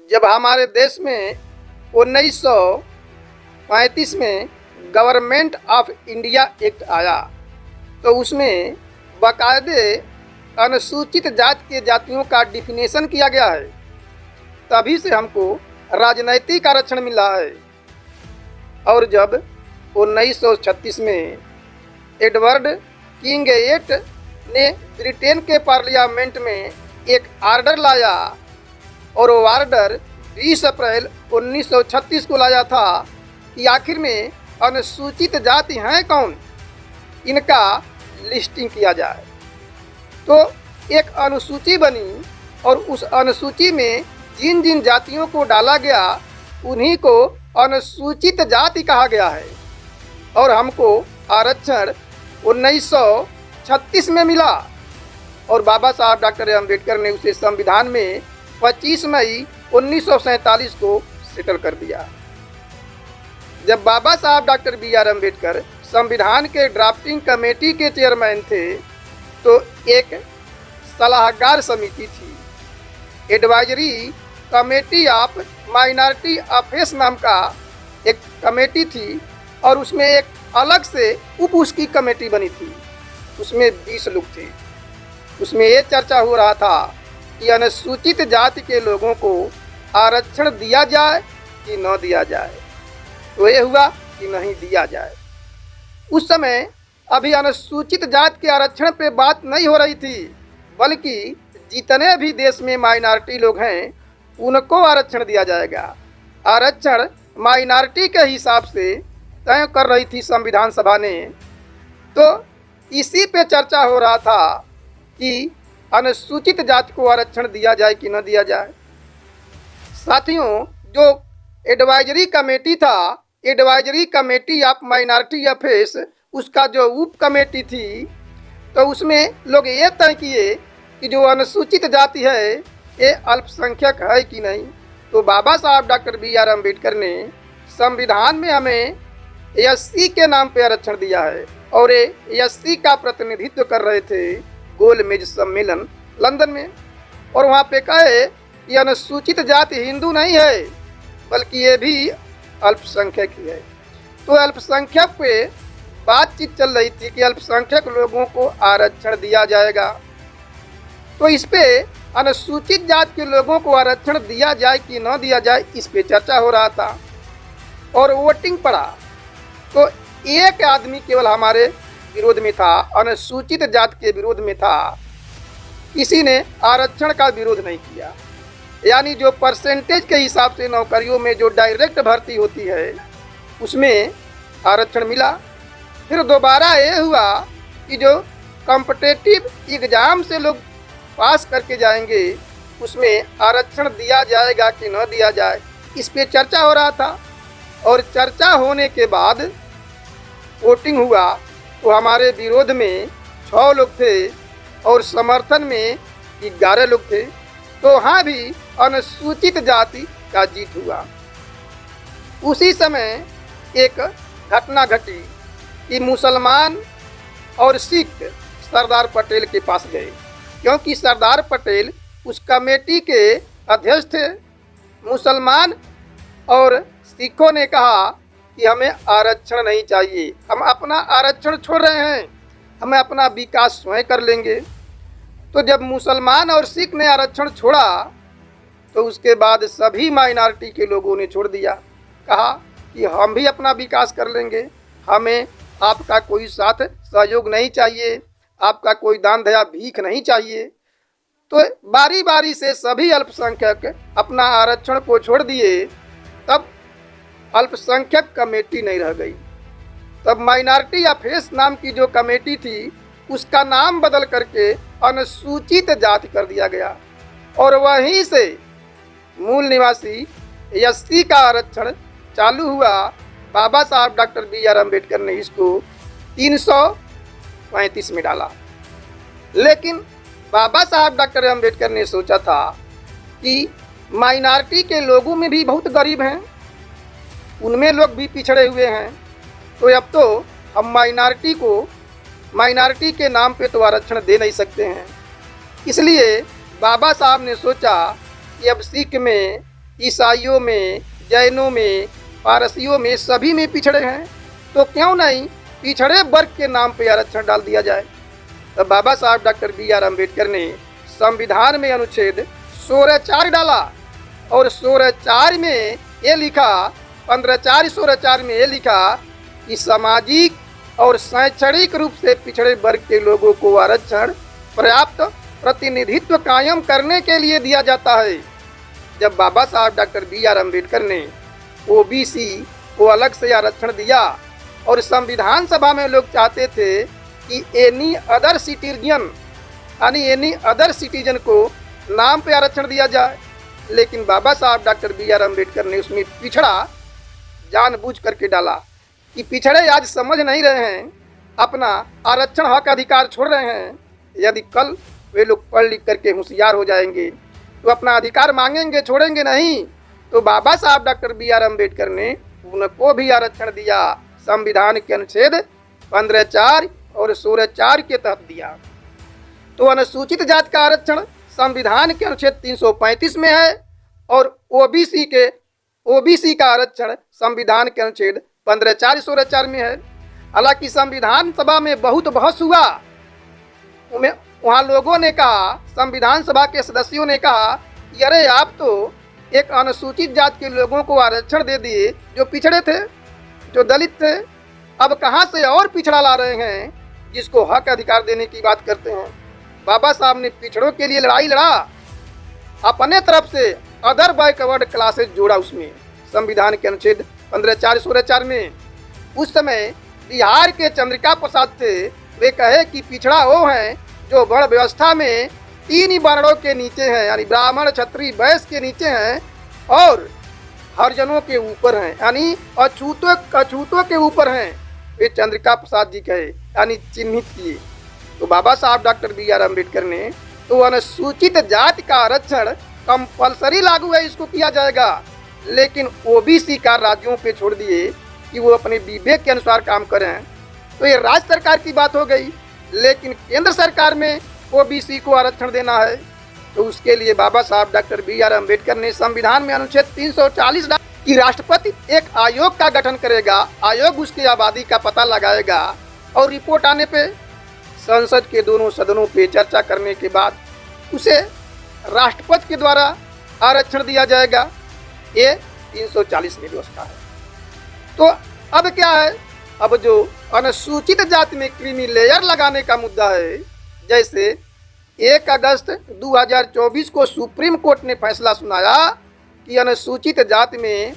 जब हमारे देश में 1935 में गवर्नमेंट ऑफ इंडिया एक्ट आया तो उसमें बाकायदे अनुसूचित जाति के जातियों का डिफिनेशन किया गया है। तभी से हमको राजनैतिक आरक्षण मिला है। और जब 1936 में एडवर्ड किंगएट ने ब्रिटेन के पार्लियामेंट में एक आर्डर लाया और वो आर्डर 20 अप्रैल 1936 को लाया था कि आखिर में अनुसूचित जाति हैं कौन, इनका लिस्टिंग किया जाए। तो एक अनुसूची बनी और उस अनुसूची में जिन जिन जातियों को डाला गया उन्हीं को अनुसूचित जाति कहा गया है। और हमको आरक्षण 1936 में मिला और बाबा साहब डॉक्टर अम्बेडकर ने उसे संविधान में 25 मई 1947 को सेटल कर दिया। जब बाबा साहब डॉक्टर बी.आर. अम्बेडकर संविधान के ड्राफ्टिंग कमेटी के चेयरमैन थे तो एक सलाहकार समिति थी, advisory committee of minority affairs नाम का एक कमेटी थी और उसमें एक अलग से उसकी कमेटी बनी थी। उसमें 20 लोग थे। उसमें ये चर्चा हो रहा था कि अनुसूचित जाति के लोगों को आरक्षण दिया जाए कि न दिया जाए। तो ये हुआ कि नहीं दिया जाए। उस समय अभी अनुसूचित जाति के आरक्षण पे बात नहीं हो रही थी, बल्कि जितने भी देश में माइनॉरिटी लोग हैं उनको आरक्षण दिया जाएगा। आरक्षण माइनॉरिटी के हिसाब से तय कर रही थी संविधान सभा ने। तो इसी पे चर्चा हो रहा था कि अनुसूचित जाति को आरक्षण दिया जाए कि न दिया जाए। साथियों, जो एडवाइजरी कमेटी था, advisory committee of minority affairs, उसका जो उप कमेटी थी, तो उसमें लोग ये तय किए कि जो अनुसूचित जाति है ये अल्पसंख्यक है कि नहीं। तो बाबा साहब डॉक्टर बी.आर. अम्बेडकर ने संविधान में हमें एससी के नाम पे आरक्षण दिया है और ये एससी का प्रतिनिधित्व कर रहे थे गोलमेज सम्मेलन लंदन में। और वहाँ पे कहे कि अनुसूचित जाति हिंदू नहीं है बल्कि ये भी अल्पसंख्यक ही है। तो अल्पसंख्यक पे बातचीत चल रही थी कि अल्पसंख्यक लोगों को आरक्षण दिया जाएगा। तो इस पे अनुसूचित जाति के लोगों को आरक्षण दिया जाए कि न दिया जाए, इस पे चर्चा हो रहा था और वोटिंग पड़ा। तो एक आदमी केवल हमारे विरोध में था, अनुसूचित जाति के विरोध में था। किसी ने आरक्षण का विरोध नहीं किया। यानी जो परसेंटेज के हिसाब से नौकरियों में जो डायरेक्ट भर्ती होती है उसमें आरक्षण मिला। फिर दोबारा ये हुआ कि जो कॉम्पिटिटिव एग्ज़ाम से लोग पास करके जाएंगे उसमें आरक्षण दिया जाएगा कि न दिया जाए, इस पे चर्चा हो रहा था। और चर्चा होने के बाद वोटिंग हुआ तो हमारे विरोध में 6 लोग थे और समर्थन में 11 लोग थे। तो वहाँ भी अनुसूचित जाति का जीत हुआ। उसी समय एक घटना घटी कि मुसलमान और सिख सरदार पटेल के पास गए, क्योंकि सरदार पटेल उस कमेटी के अध्यक्ष थे। मुसलमान और सिखों ने कहा कि हमें आरक्षण नहीं चाहिए, हम अपना आरक्षण छोड़ रहे हैं, हमें अपना विकास स्वयं कर लेंगे। तो जब मुसलमान और सिख ने आरक्षण छोड़ा तो उसके बाद सभी माइनॉरिटी के लोगों ने छोड़ दिया, कहा कि हम भी अपना विकास कर लेंगे, हमें आपका कोई साथ सहयोग नहीं चाहिए, आपका कोई दान दया भीख नहीं चाहिए। तो बारी बारी से सभी अल्पसंख्यक अपना आरक्षण को छोड़ दिए। तब अल्पसंख्यक कमेटी नहीं रह गई। तब माइनॉरिटी अफेयर्स नाम की जो कमेटी थी उसका नाम बदल करके अनुसूचित जाति कर दिया गया और वहीं से मूल निवासी एससी का आरक्षण चालू हुआ। बाबा साहब डॉक्टर बी.आर. अम्बेडकर ने इसको 335 में डाला। लेकिन बाबा साहब डॉक्टर अम्बेडकर ने सोचा था कि माइनॉरिटी के लोगों में भी बहुत गरीब हैं, उनमें लोग भी पिछड़े हुए हैं, तो अब तो हम माइनॉरिटी के नाम पे तो आरक्षण दे नहीं सकते हैं। इसलिए बाबा साहब ने सोचा कि अब सिख में ईसाइयों में, जैनों में, पारसियों में, सभी में पिछड़े हैं। तो क्यों नहीं पिछड़े वर्ग के नाम पे आरक्षण डाल दिया जाए। तो बाबा साहब डॉक्टर बी.आर. अम्बेडकर ने संविधान में अनुच्छेद 16(4) डाला और 16(4) में ये लिखा, 15(4) 16(4) में ये लिखा कि सामाजिक और शैक्षणिक रूप से पिछड़े वर्ग के लोगों को आरक्षण पर्याप्त प्रतिनिधित्व कायम करने के लिए दिया जाता है। जब बाबा साहब डॉक्टर बी.आर. अम्बेडकर ने ओबीसी को अलग से आरक्षण दिया और संविधान सभा में लोग चाहते थे कि एनी अदर सिटीजन को नाम पे आरक्षण दिया जाए, लेकिन बाबा साहब डॉक्टर बी.आर. अम्बेडकर ने उसमें पिछड़ा जानबूझ करके डाला कि पिछड़े आज समझ नहीं रहे हैं, अपना आरक्षण हक अधिकार छोड़ रहे हैं। यदि कल वे लोग पढ़ लिख करके होशियार हो जाएंगे तो अपना अधिकार मांगेंगे, छोड़ेंगे नहीं। तो बाबा साहब डॉक्टर बी.आर. अम्बेडकर ने उनको भी आरक्षण दिया, संविधान के अनुच्छेद 15(4) और 16(4) के तहत दिया। तो अनुसूचित जाति का आरक्षण संविधान के अनुच्छेद 335 में है और ओबीसी का आरक्षण संविधान के अनुच्छेद 15(4) 16(4) में है। हालांकि संविधान सभा में बहुत बहस हुआ, वहाँ लोगों ने कहा, संविधान सभा के सदस्यों ने कहा कि अरे आप तो एक अनुसूचित जाति के लोगों को आरक्षण दे दिए जो पिछड़े थे, जो दलित थे, अब कहाँ से और पिछड़ा ला रहे हैं जिसको हक अधिकार देने की बात करते हैं। बाबा साहब ने पिछड़ों के लिए लड़ाई लड़ा, अपने तरफ से अदर बैकवर्ड क्लासेज जोड़ा उसमें संविधान के अनुच्छेद 15(4) 16(4) में। उस समय बिहार के चंद्रिका प्रसाद थे, वे कहे कि पिछड़ा वो हैं जो वर्ण व्यवस्था में 3 ही वर्णों के नीचे हैं, यानी ब्राह्मण, क्षत्रिय, वैश्य के नीचे हैं और हरिजनों के ऊपर हैं, यानी अछूतों के ऊपर हैं। वे चंद्रिका प्रसाद जी कहे, यानी चिन्हित किए। तो बाबा साहब डॉक्टर बी.आर. अम्बेडकर ने तो अनुसूचित जाति का आरक्षण कंपलसरी लागू है, इसको किया जाएगा, लेकिन ओबीसी का राज्यों पे छोड़ दिए कि वो अपने विवेक के अनुसार काम करें। तो ये राज्य सरकार की बात हो गई, लेकिन केंद्र सरकार में ओबीसी को आरक्षण देना है तो उसके लिए बाबा साहब डॉक्टर बी.आर. अम्बेडकर ने संविधान में अनुच्छेद 340 कि राष्ट्रपति एक आयोग का गठन करेगा, आयोग उसकी आबादी का पता लगाएगा और रिपोर्ट आने पे संसद के दोनों सदनों पे चर्चा करने के बाद उसे राष्ट्रपति के द्वारा आरक्षण दिया जाएगा। ये 340 में व्यवस्था है। तो अब क्या है, अब जो अनुसूचित जाति में क्रीमी लेयर लगाने का मुद्दा है, जैसे 1 अगस्त 2024 को सुप्रीम कोर्ट ने फैसला सुनाया कि अनुसूचित जाति में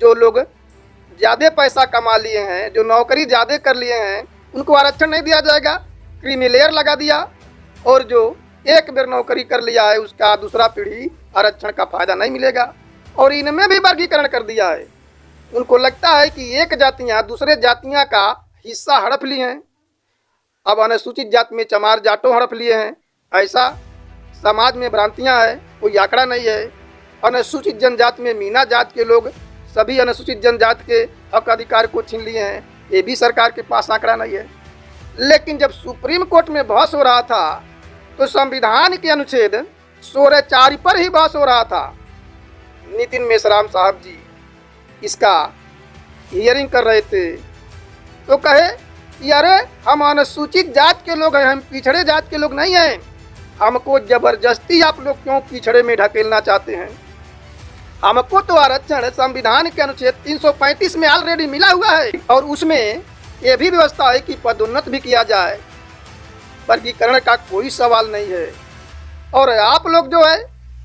जो लोग ज़्यादा पैसा कमा लिए हैं, जो नौकरी ज़्यादा कर लिए हैं, उनको आरक्षण नहीं दिया जाएगा, क्रीमी लेयर लगा दिया। और जो एक बार नौकरी कर लिया है उसका दूसरा पीढ़ी आरक्षण का फायदा नहीं मिलेगा। और इनमें भी वर्गीकरण कर दिया है। उनको लगता है कि एक जातियाँ दूसरे जातियाँ का हिस्सा हड़प लिए हैं। अब अनुसूचित जाति में चमार जाटों हड़प लिए हैं, ऐसा समाज में भ्रांतियाँ हैं, कोई आंकड़ा नहीं है। अनुसूचित जनजाति में मीना जाति के लोग सभी अनुसूचित जनजाति के हक अधिकार को छीन लिए हैं, ये भी सरकार के पास आंकड़ा नहीं है। लेकिन जब सुप्रीम कोर्ट में बहस हो रहा था तो संविधान के अनुच्छेद 16(4) पर ही बहस हो रहा था। नितिन मेश्राम साहब जी इसका हियरिंग कर रहे थे तो कहे कि अरे हम अनुसूचित जाति के लोग हैं, हम पिछड़े जाति के लोग नहीं हैं, हमको जबरदस्ती आप लोग क्यों पिछड़े में ढकेलना चाहते हैं। हमको तो आरक्षण संविधान के अनुच्छेद 335 में ऑलरेडी मिला हुआ है और उसमें ये भी व्यवस्था है कि पदोन्नत भी किया जाए, वर्गीकरण का कोई सवाल नहीं है। और आप लोग जो है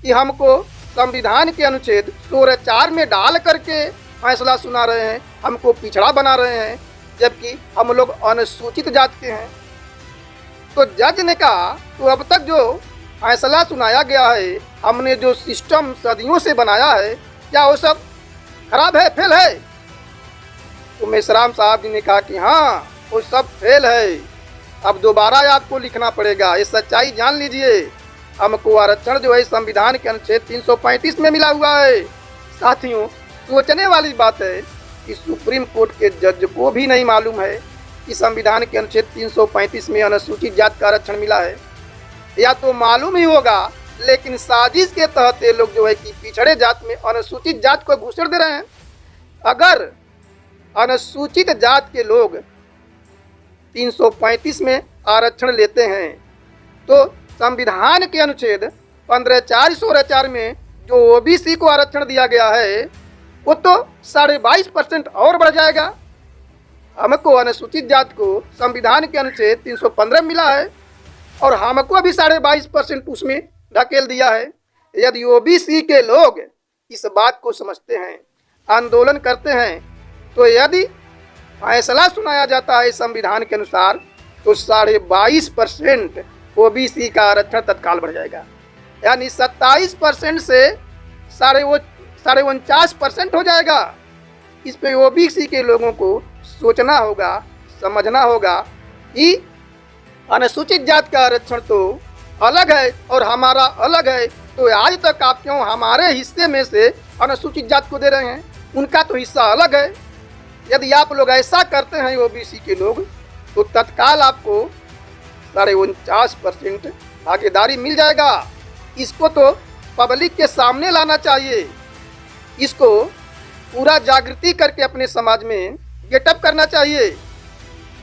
कि हमको संविधान के अनुच्छेद 16(4) में डाल करके फैसला सुना रहे हैं, हमको पिछड़ा बना रहे हैं, जबकि हम लोग अनुसूचित जाति के हैं। तो जज ने कहा तो अब तक जो फैसला सुनाया गया है, हमने जो सिस्टम सदियों से बनाया है, क्या वो सब खराब है, फेल है। तो मेश्राम साहब जी ने कहा कि हाँ वो सब फेल है, अब दोबारा आपको लिखना पड़ेगा, ये सच्चाई जान लीजिए। हमको आरक्षण जो है संविधान के अनुच्छेद 335 में मिला हुआ है। साथियों, सोचने वाली बात है कि सुप्रीम कोर्ट के जज को भी नहीं मालूम है कि संविधान के अनुच्छेद 335 में अनुसूचित जाति का आरक्षण मिला है, या तो मालूम ही होगा लेकिन साजिश के तहत ये लोग जो है कि पिछड़े जात में अनुसूचित जात को घुसड़ दे रहे हैं। अगर अनुसूचित जात के लोग 335 में आरक्षण लेते हैं तो संविधान के अनुच्छेद 15(4)(4) में जो ओबीसी को आरक्षण दिया गया है वो तो 22.5% और बढ़ जाएगा। हमको अनुसूचित जात को संविधान के अनुच्छेद 315 मिला है और हमको भी 22.5% उसमें ढकेल दिया है। यदि ओबीसी के लोग इस बात को समझते हैं, आंदोलन करते हैं, तो यदि फैसला सुनाया जाता है संविधान के अनुसार तो 22.5% ओबीसी का आरक्षण तत्काल बढ़ जाएगा, यानी 27% से 49.5% हो जाएगा। इस पे ओबीसी के लोगों को सोचना होगा, समझना होगा कि अनुसूचित जात का आरक्षण तो अलग है और हमारा अलग है, तो आज तक आप क्यों हमारे हिस्से में से अनुसूचित जात को दे रहे हैं? उनका तो हिस्सा अलग है। यदि आप लोग ऐसा करते हैं ओबीसी के लोग तो तत्काल आपको 49.5% भागीदारी मिल जाएगा। इसको तो पब्लिक के सामने लाना चाहिए, इसको पूरा जागृति करके अपने समाज में गेटअप करना चाहिए।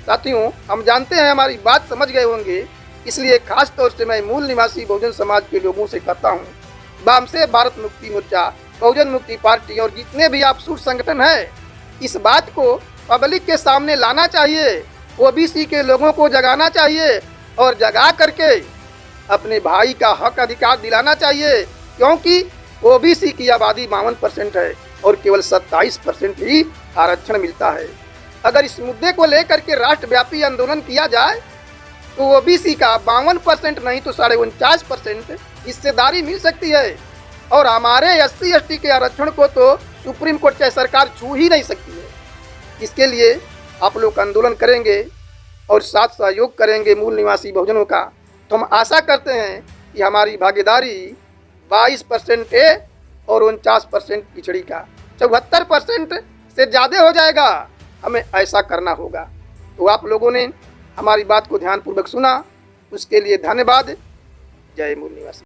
साथियों, हम जानते हैं हमारी बात समझ गए होंगे, इसलिए खास तौर से मैं मूल निवासी बहुजन समाज के लोगों से कहता हूँ, वामसे भारत मुक्ति मोर्चा, बहुजन मुक्ति पार्टी और जितने भी आपसूर संगठन हैं, इस बात को पब्लिक के सामने लाना चाहिए, ओबीसी के लोगों को जगाना चाहिए और जगा करके अपने भाई का हक अधिकार दिलाना चाहिए, क्योंकि ओबीसी की आबादी 52% है और केवल 27% ही आरक्षण मिलता है। अगर इस मुद्दे को लेकर के राष्ट्रव्यापी आंदोलन किया जाए तो ओबीसी का 52% नहीं तो 49.5% हिस्सेदारी मिल सकती है और हमारे SC/ST के आरक्षण को तो सुप्रीम कोर्ट चाहे सरकार छू ही नहीं सकती है। इसके लिए आप लोग आंदोलन करेंगे और साथ सहयोग करेंगे मूल निवासी बहुजनों का, तो हम आशा करते हैं कि हमारी भागीदारी 22% है और 49% पिछड़ी का 74% से ज़्यादा हो जाएगा। हमें ऐसा करना होगा। तो आप लोगों ने हमारी बात को ध्यानपूर्वक सुना, उसके लिए धन्यवाद। जय मूल निवासी।